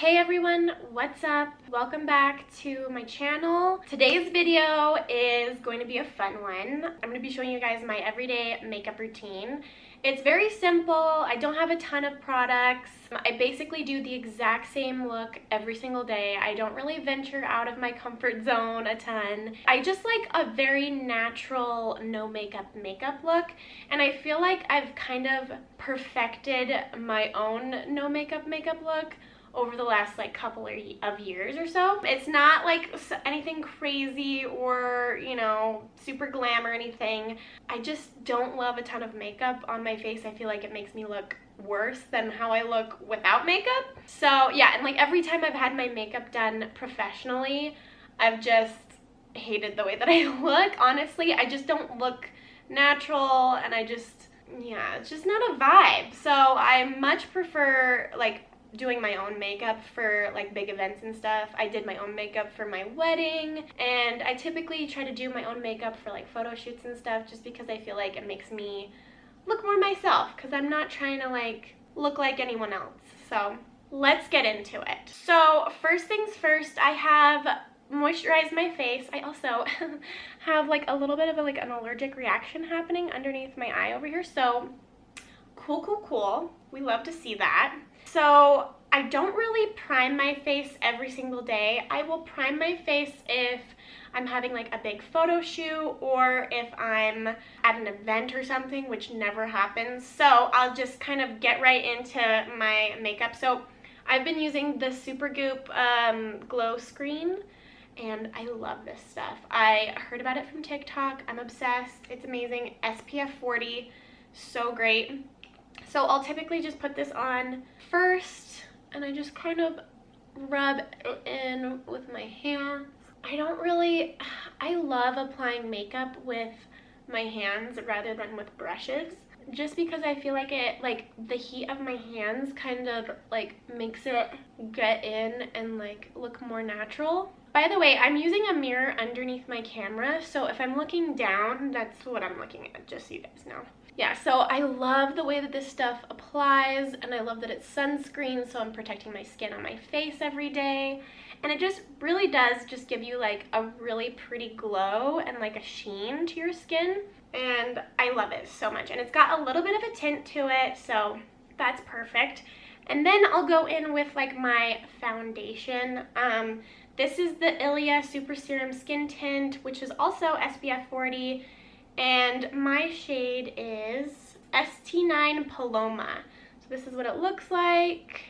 Hey everyone, what's up? Welcome back to my channel. Today's video is going to be a fun one. I'm going to be showing you guys my everyday makeup routine. It's very simple. I don't have a ton of products. I basically do the exact same look every single day. I don't really venture out of my comfort zone a ton. I just like a very natural no makeup look, and I feel like I've kind of perfected my own no makeup look over the last like couple of years or so. It's not like anything crazy or, you know, super glam or anything. I just don't love a ton of makeup on my face. I feel like it makes me look worse than how I look without makeup. So yeah, and like every time I've had my makeup done professionally, I've just hated the way that I look. Honestly, I just don't look natural, and yeah, it's just not a vibe. So I much prefer like doing my own makeup for like big events and stuff. I did my own makeup for my wedding, and I typically try to do my own makeup for like photo shoots and stuff just because I feel like it makes me look more myself, because I'm not trying to like look like anyone else. So let's get into it. So first things first, I have moisturized my face. I also have like a little bit of an allergic reaction happening underneath my eye over here. So cool. We love to see that. So I don't really prime my face every single day. I will prime my face if I'm having like a big photo shoot or if I'm at an event or something, which never happens. So I'll just kind of get right into my makeup. So I've been using the Supergoop glow screen, and I love this stuff. I heard about it from TikTok. I'm obsessed. It's amazing. SPF 40, so great. So I'll typically just put this on first, and I just kind of rub it in with my hands. I love applying makeup with my hands rather than with brushes, just because I feel like the heat of my hands kind of like makes it get in and like look more natural. By the way, I'm using a mirror underneath my camera, so if I'm looking down, that's what I'm looking at, just so you guys know. Yeah, so I love the way that this stuff applies, and I love that it's sunscreen, so I'm protecting my skin on my face every day. And it just really does just give you like a really pretty glow and like a sheen to your skin. And I love it so much. And it's got a little bit of a tint to it, so that's perfect. And then I'll go in with like my foundation. This is the Ilia Super Serum Skin Tint, which is also SPF 40. And my shade is ST9 Paloma. So this is what it looks like.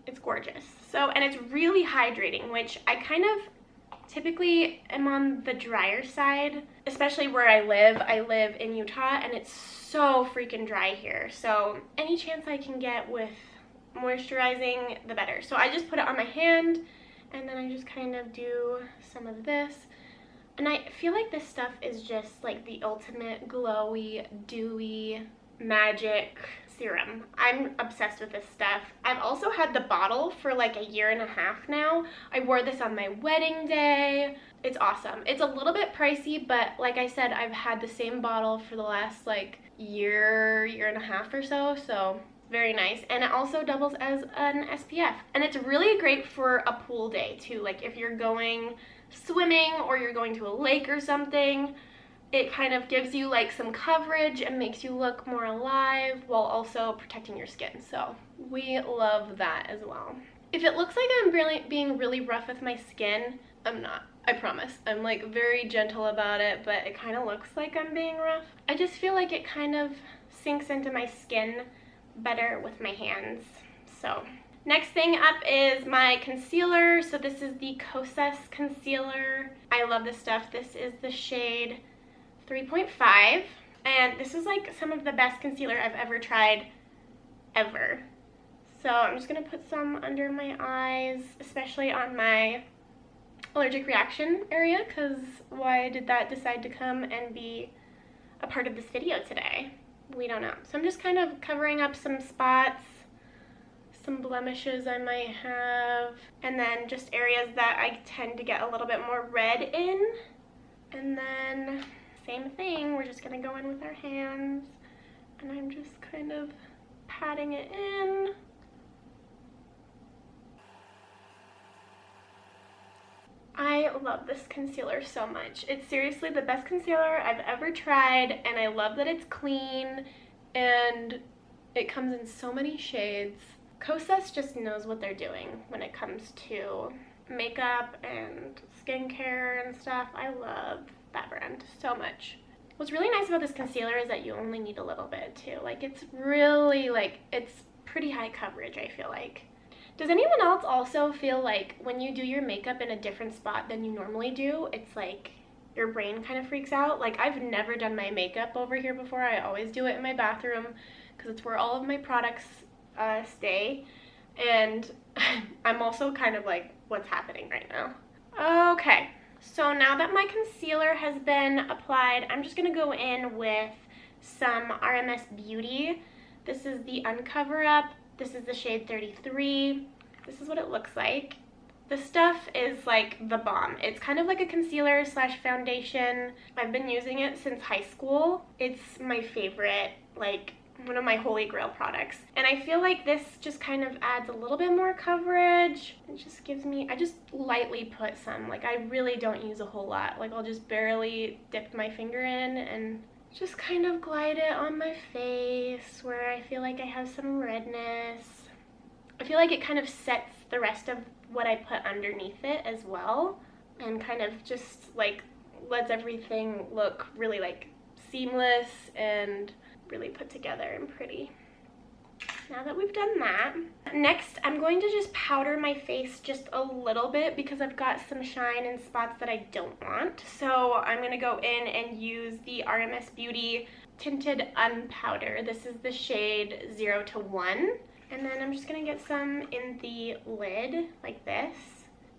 It's gorgeous. So, and it's really hydrating, which I kind of typically am on the drier side, especially where I live. I live in Utah, and it's so freaking dry here. So any chance I can get with moisturizing, the better. So I just put it on my hand, and then I just kind of do some of this. And I feel like this stuff is just like the ultimate glowy, dewy, magic serum. I'm obsessed with this stuff. I've also had the bottle for like a year and a half now. I wore this on my wedding day. It's awesome. It's a little bit pricey, but like I said, I've had the same bottle for the last like year and a half or so. So very nice. And it also doubles as an SPF. And it's really great for a pool day too. Like if you're going swimming or you're going to a lake or something, it kind of gives you like some coverage and makes you look more alive while also protecting your skin. So we love that as well. If it looks like I'm being really rough with my skin, I'm not. I promise. I'm like very gentle about it, but it kind of looks like I'm being rough. I just feel like it kind of sinks into my skin better with my hands. So next thing up is my concealer. So this is the Kosas concealer. I love this stuff. This is the shade 3.5, and this is like some of the best concealer I've ever tried, ever. So I'm just gonna put some under my eyes, especially on my allergic reaction area, because why did that decide to come and be a part of this video today? We don't know. So I'm just kind of covering up some spots, some blemishes I might have, and then just areas that I tend to get a little bit more red in. And then same thing, we're just gonna go in with our hands, and I'm just kind of patting it in. I love this concealer so much. It's seriously the best concealer I've ever tried, and I love that it's clean and it comes in so many shades. Kosas just knows what they're doing when it comes to makeup and skincare and stuff. I love that brand so much. What's really nice about this concealer is that you only need a little bit too. Like, it's really, like, it's pretty high coverage, I feel like. Does anyone else also feel like when you do your makeup in a different spot than you normally do, it's like your brain kind of freaks out? Like, I've never done my makeup over here before. I always do it in my bathroom because it's where all of my products stay. And I'm also kind of like, what's happening right now? Okay, so now that my concealer has been applied, I'm just going to go in with some RMS Beauty. This is the Uncover Up. This is the shade 33. This is what it looks like. This stuff is like the bomb. It's kind of like a concealer slash foundation. I've been using it since high school. It's my favorite, like one of my holy grail products. And I feel like this just kind of adds a little bit more coverage. It just gives me, I just lightly put some. Like, I really don't use a whole lot. Like, I'll just barely dip my finger in and just kind of glide it on my face where I feel like I have some redness. I feel like it kind of sets the rest of what I put underneath it as well, and kind of just like lets everything look really like seamless and really put together and pretty. Now that we've done that, next I'm going to just powder my face just a little bit because I've got some shine in spots that I don't want. So I'm going to go in and use the RMS Beauty Tinted Unpowder. This is the shade 0 to 1. And then I'm just going to get some in the lid like this.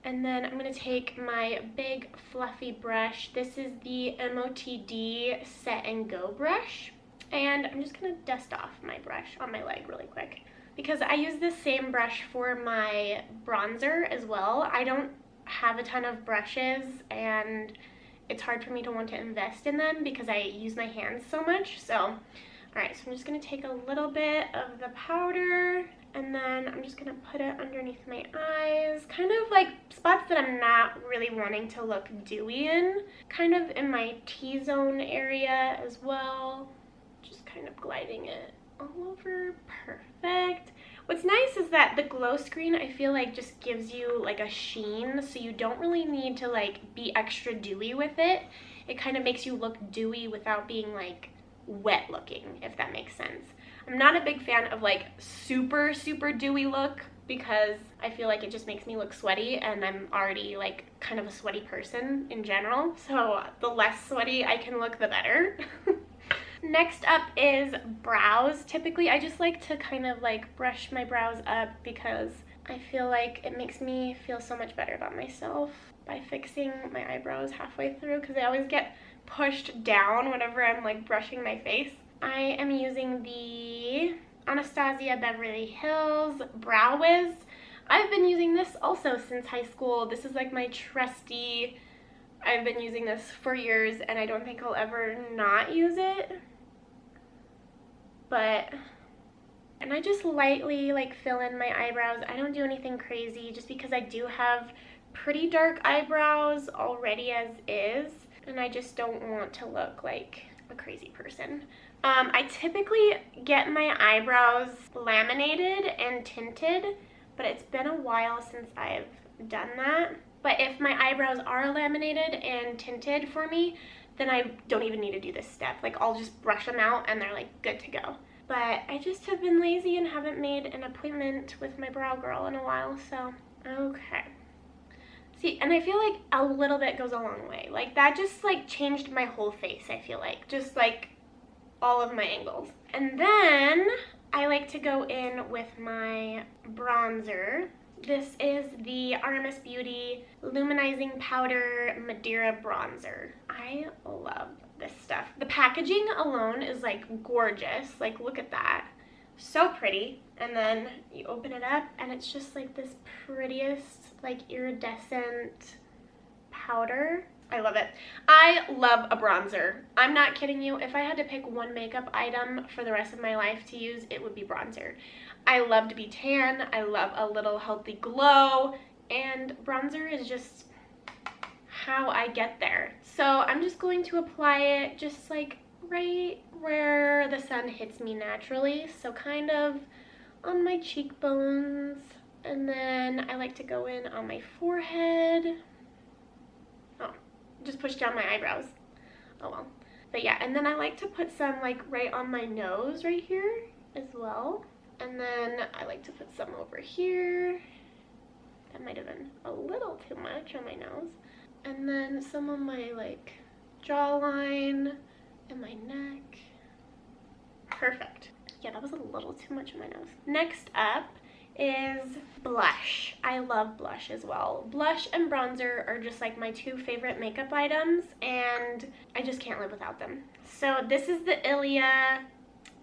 And then I'm going to take my big fluffy brush. This is the MOTD Set and Go brush. And I'm just going to dust off my brush on my leg really quick because I use this same brush for my bronzer as well. I don't have a ton of brushes and it's hard for me to want to invest in them because I use my hands so much. So, alright, so I'm just going to take a little bit of the powder and then I'm just going to put it underneath my eyes, kind of like spots that I'm not really wanting to look dewy in, kind of in my T-zone area as well. Just kind of gliding it all over. Perfect. What's nice is that the glow screen, I feel like, just gives you like a sheen, so you don't really need to like be extra dewy with it. It kind of makes you look dewy without being like wet looking, if that makes sense. I'm not a big fan of like super dewy look because I feel like it just makes me look sweaty, and I'm already like kind of a sweaty person in general, so the less sweaty I can look, the better. Next up is brows. Typically, I just like to kind of like brush my brows up because I feel like it makes me feel so much better about myself by fixing my eyebrows halfway through because they always get pushed down whenever I'm like brushing my face. I am using the Anastasia Beverly Hills Brow Wiz. I've been using this also since high school. This is like my trusty, I've been using this for years and I don't think I'll ever not use it. And I just lightly like fill in my eyebrows. I don't do anything crazy just because I do have pretty dark eyebrows already as is, and I just don't want to look like a crazy person. I typically get my eyebrows laminated and tinted, but it's been a while since I've done that. But if my eyebrows are laminated and tinted for me, then I don't even need to do this step. Like, I'll just brush them out and they're like good to go. But I just have been lazy and haven't made an appointment with my brow girl in a while, so okay. See, and I feel like a little bit goes a long way. Like, that just like changed my whole face, I feel like. Just like all of my angles. And then I like to go in with my bronzer. This is the RMS Beauty Luminizing Powder Madeira Bronzer. I love this stuff. The packaging alone is like gorgeous. Like, look at that. So pretty. And then you open it up and it's just like this prettiest like iridescent powder. I love it. I love a bronzer. I'm not kidding you. If I had to pick one makeup item for the rest of my life to use, it would be bronzer. I love to be tan. I love a little healthy glow. And bronzer is just how I get there. So I'm just going to apply it just like right where the sun hits me naturally. So kind of on my cheekbones. And then I like to go in on my forehead. Oh, just push down my eyebrows. Oh well. But yeah, and then I like to put some like right on my nose right here as well. And then I like to put some over here. That might have been a little too much on my nose. And then some on my like jawline and my neck. Perfect. Yeah, that was a little too much on my nose. Next up is blush. I love blush as well. Blush and bronzer are just like my two favorite makeup items, and I just can't live without them. So this is the Ilia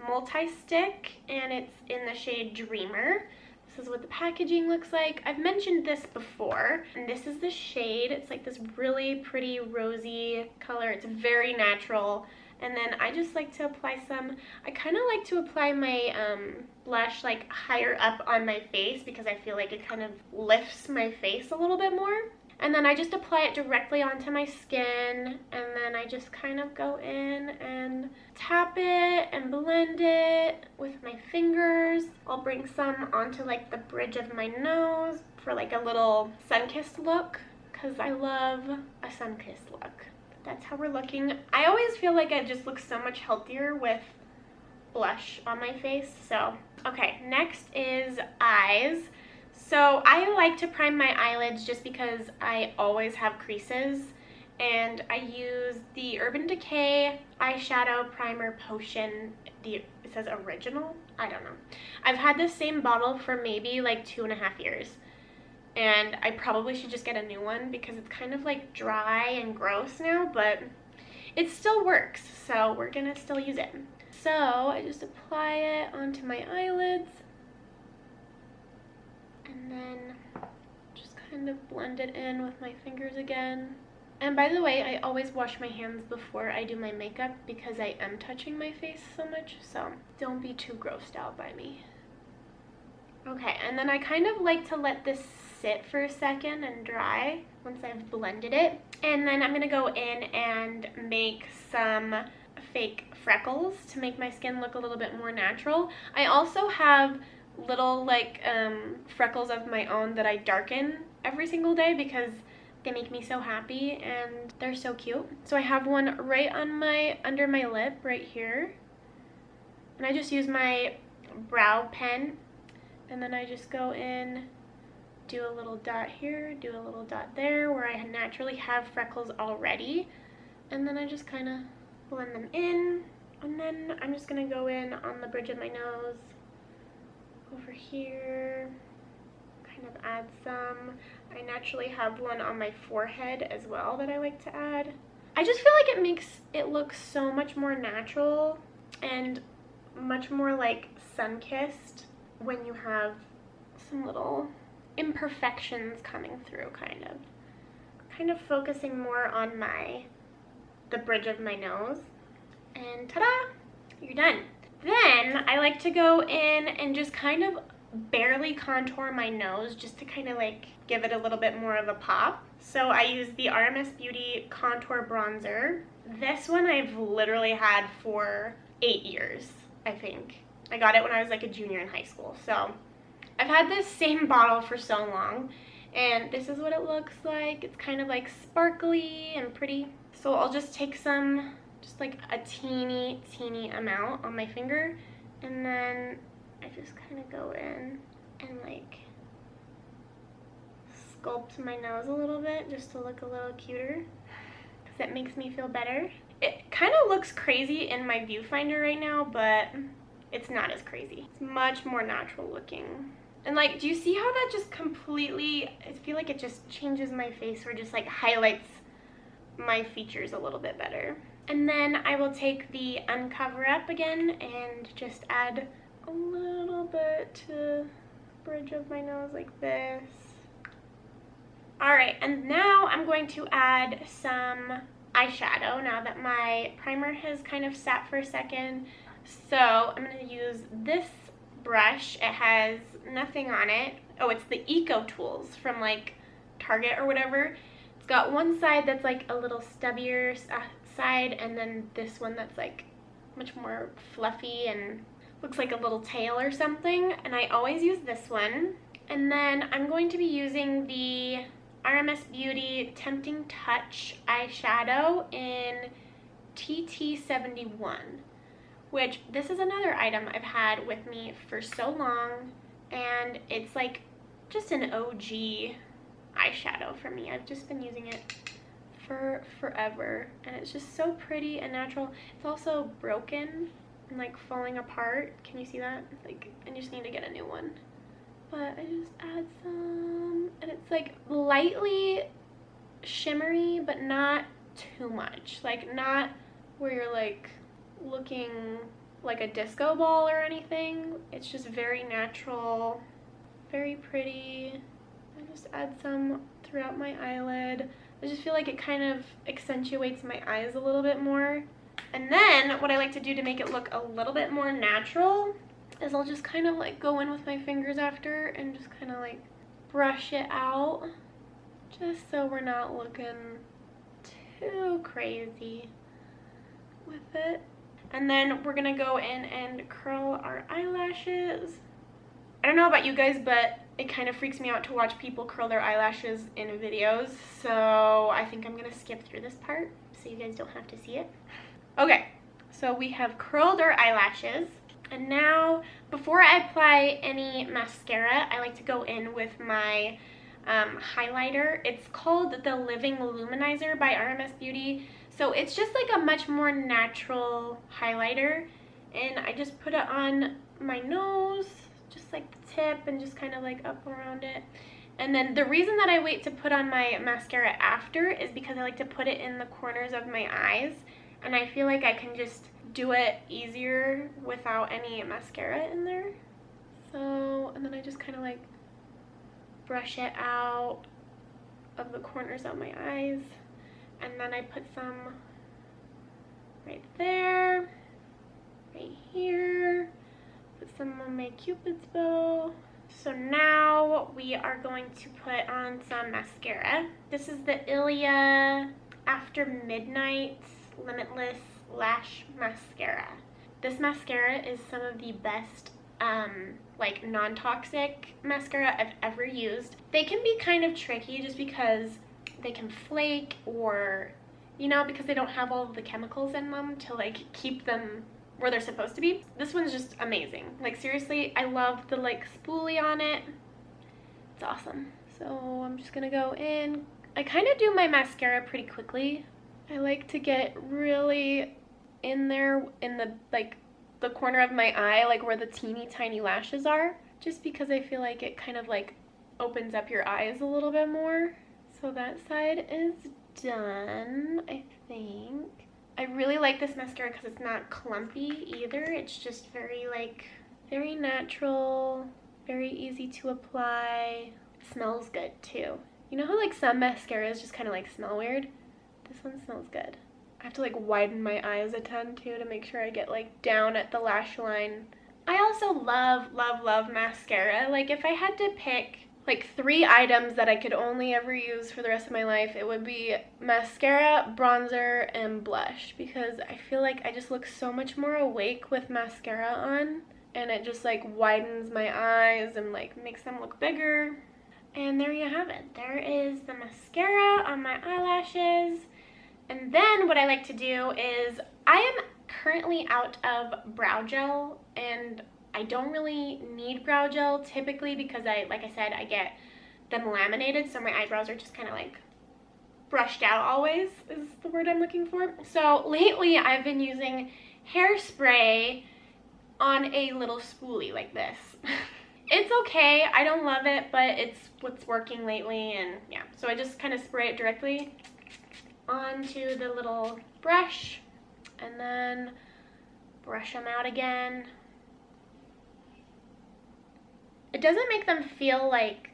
multi-stick, and it's in the shade Dreamer. This is what the packaging looks like. I've mentioned this before, and this is the shade. It's like this really pretty rosy color. It's very natural. And then I just like to apply some, I kind of like to apply my blush like higher up on my face because I feel like it kind of lifts my face a little bit more. And then I just apply it directly onto my skin, and then I just kind of go in and tap it and blend it with my fingers. I'll bring some onto like the bridge of my nose for like a little sun-kissed look, because I love a sun-kissed look. That's how we're looking. I always feel like I just look so much healthier with blush on my face. So, okay, next is eyes. So I like to prime my eyelids just because I always have creases, and I use the Urban Decay eyeshadow primer potion. It says original? I don't know. I've had this same bottle for maybe like 2.5 years. And I probably should just get a new one because it's kind of like dry and gross now, but it still works, so we're gonna still use it. So I just apply it onto my eyelids and then just kind of blend it in with my fingers again. And by the way, I always wash my hands before I do my makeup because I am touching my face so much, so don't be too grossed out by me. Okay, and then I kind of like to let this sit for a second and dry once I've blended it. And then I'm going to go in and make some fake freckles to make my skin look a little bit more natural. I also have little like freckles of my own that I darken every single day because they make me so happy and they're so cute. So I have one right on my under my lip right here. And I just use my brow pen. And then I just go in, do a little dot here, do a little dot there where I naturally have freckles already. And then I just kind of blend them in. And then I'm just going to go in on the bridge of my nose, over here, kind of add some. I naturally have one on my forehead as well that I like to add. I just feel like it makes it look so much more natural and much more like sun-kissed when you have some little imperfections coming through, kind of focusing more on the bridge of my nose, and ta-da, you're done. Then I like to go in and just kind of barely contour my nose just to kind of like give it a little bit more of a pop. So I use the RMS Beauty Contour Bronzer. This one I've literally had for 8 years, I think. I got it when I was like a junior in high school. So I've had this same bottle for so long, and this is what it looks like. It's kind of like sparkly and pretty. So I'll just take some, just like a teeny amount on my finger, and then I just kind of go in and like sculpt my nose a little bit just to look a little cuter, because it makes me feel better. It kind of looks crazy in my viewfinder right now, but it's not as crazy. It's much more natural looking. And like, do you see how that just completely, I feel like it just changes my face, or just like highlights my features a little bit better. And then I will take the Uncover Up again and just add a little bit to the bridge of my nose like this. Alright, and now I'm going to add some eyeshadow now that my primer has kind of sat for a second. So I'm going to use this brush. It has nothing on it. Oh, it's the Eco Tools from like Target or whatever. It's got one side that's like a little stubbier side, and then this one that's like much more fluffy and looks like a little tail or something. And I always use this one. And then I'm going to be using the RMS Beauty Tempting Touch eyeshadow in TT71, which this is another item I've had with me for so long, and it's like just an OG eyeshadow for me. I've just been using it for forever, and it's just so pretty and natural. It's also broken and like falling apart. Can you see that? Like, I just need to get a new one. But I just add some, and it's like lightly shimmery, but not too much. Like, not where you're like looking like a disco ball or anything. It's just very natural, very pretty. I just add some throughout my eyelid. I just feel like it kind of accentuates my eyes a little bit more. And then what I like to do to make it look a little bit more natural is I'll just kind of like go in with my fingers after and just kind of like brush it out, just so we're not looking too crazy with it. And then we're gonna go in and curl our eyelashes. I don't know about you guys, but it kind of freaks me out to watch people curl their eyelashes in videos, so I think I'm gonna skip through this part so you guys don't have to see it. Okay, so we have curled our eyelashes, and now before I apply any mascara, I like to go in with my highlighter. It's called the Living Luminizer by RMS Beauty. So it's just like a much more natural highlighter, and I just put it on my nose, just like the tip, and just kind of like up around it. And then the reason that I wait to put on my mascara after is because I like to put it in the corners of my eyes, and I feel like I can just do it easier without any mascara in there. So, and then I just kind of like brush it out of the corners of my eyes. And then I put some right there, right here, put some on my Cupid's bow. So now we are going to put on some mascara. This is the Ilia After Midnight Limitless Lash Mascara. This mascara is some of the best like non-toxic mascara I've ever used. They can be kind of tricky just because they can flake, or you know, because they don't have all of the chemicals in them to like keep them where they're supposed to be. This one's just amazing. Like, seriously, I love the like spoolie on it. It's awesome. So I'm just gonna go in. I kind of do my mascara pretty quickly. I like to get really in there in the like the corner of my eye, like where the teeny tiny lashes are, just because I feel like it kind of like opens up your eyes a little bit more. So that side is done, I think. I really like this mascara because it's not clumpy either. It's just very like, very natural, very easy to apply. It smells good too. You know how like some mascaras just kind of like smell weird? This one smells good. I have to like widen my eyes a ton too to make sure I get like down at the lash line. I also love, love, love mascara. Like, if I had to pick like 3 items that I could only ever use for the rest of my life, it would be mascara, bronzer, and blush, because I feel like I just look so much more awake with mascara on, and it just like widens my eyes and like makes them look bigger. And there you have it. There is the mascara on my eyelashes. And then what I like to do is, I am currently out of brow gel, and I don't really need brow gel typically because like I said, I get them laminated, so my eyebrows are just kind of like brushed out always, is the word I'm looking for. So lately I've been using hairspray on a little spoolie like this. It's okay, I don't love it, but it's what's working lately, and yeah. So I just kind of spray it directly onto the little brush, and then brush them out again. It doesn't make them feel like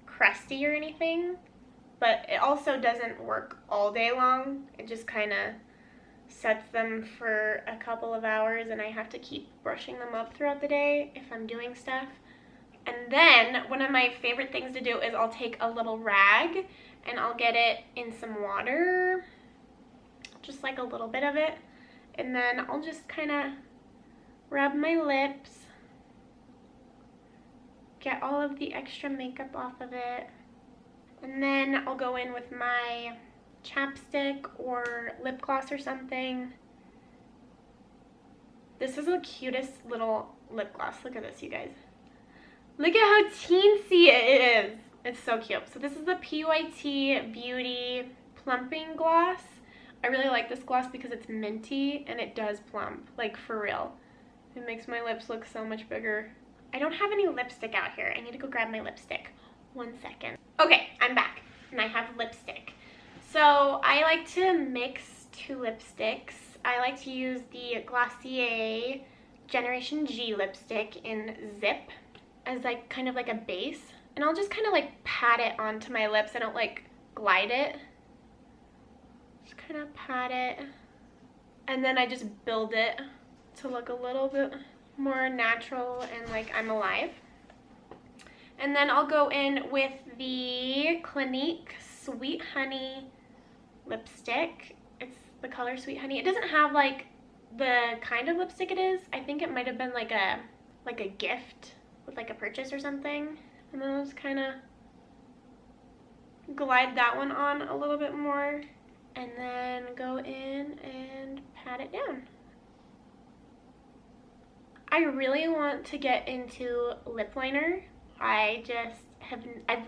crusty or anything, but it also doesn't work all day long. It just kind of sets them for a couple of hours, and I have to keep brushing them up throughout the day if I'm doing stuff. And then one of my favorite things to do is I'll take a little rag and I'll get it in some water, just like a little bit of it, and then I'll just kind of rub my lips, get all of the extra makeup off of it, and then I'll go in with my chapstick or lip gloss or something. This is the cutest little lip gloss. Look at this, you guys. Look at how teensy it is. It's so cute. So this is the PYT Beauty Plumping Gloss. I really like this gloss because it's minty and it does plump, like for real. It makes my lips look so much bigger. I don't have any lipstick out here. I need to go grab my lipstick. 1 second. Okay, I'm back and I have lipstick. So I like to mix 2 lipsticks. I like to use the Glossier Generation G lipstick in Zip as like kind of like a base. And I'll just kind of like pat it onto my lips. I don't like glide it. Just kind of pat it. And then I just build it to look a little bit more natural and like I'm alive. And then I'll go in with the Clinique Sweet Honey lipstick. It's the color Sweet Honey. It doesn't have like the kind of lipstick it is. I think it might have been like a gift with like a purchase or something. And then I'll just kind of glide that one on a little bit more and then go in and pat it down. I really want to get into lip liner. I've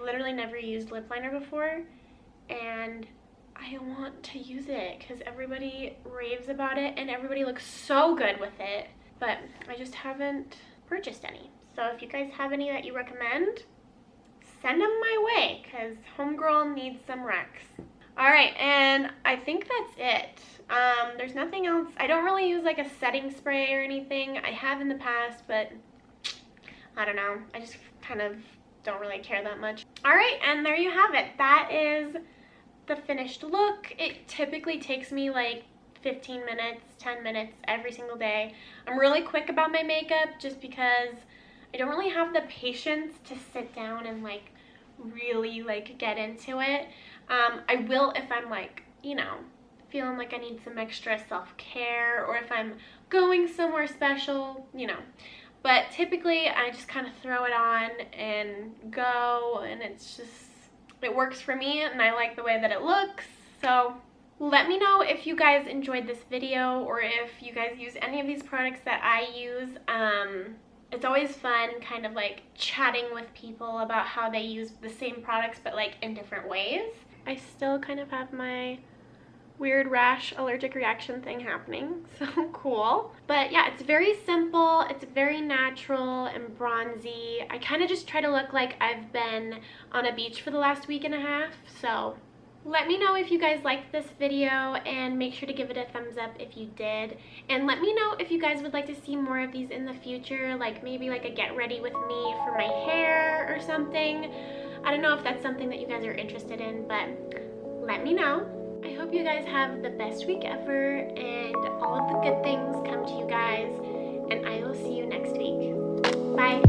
literally never used lip liner before, and I want to use it because everybody raves about it and everybody looks so good with it, but I just haven't purchased any. So if you guys have any that you recommend, send them my way because homegirl needs some Rex. Alright, and I think that's it. There's nothing else. I don't really use like a setting spray or anything. I have in the past, but I don't know. I just kind of don't really care that much. Alright, and there you have it. That is the finished look. It typically takes me like 15 minutes, 10 minutes every single day. I'm really quick about my makeup just because I don't really have the patience to sit down and like really like get into it. I will if I'm like, you know, feeling like I need some extra self-care or if I'm going somewhere special, you know. But typically I just kind of throw it on and go, and it works for me and I like the way that it looks. So let me know if you guys enjoyed this video or if you guys use any of these products that I use. It's always fun kind of like chatting with people about how they use the same products but like in different ways. I still kind of have my weird rash allergic reaction thing happening, so cool. But yeah, it's very simple, it's very natural and bronzy. I kind of just try to look like I've been on a beach for the last week and a half. So let me know if you guys liked this video and make sure to give it a thumbs up if you did. And let me know if you guys would like to see more of these in the future, like maybe like a get ready with me for my hair or something. I don't know if that's something that you guys are interested in, but let me know. I hope you guys have the best week ever and all of the good things come to you guys, and I will see you next week. Bye.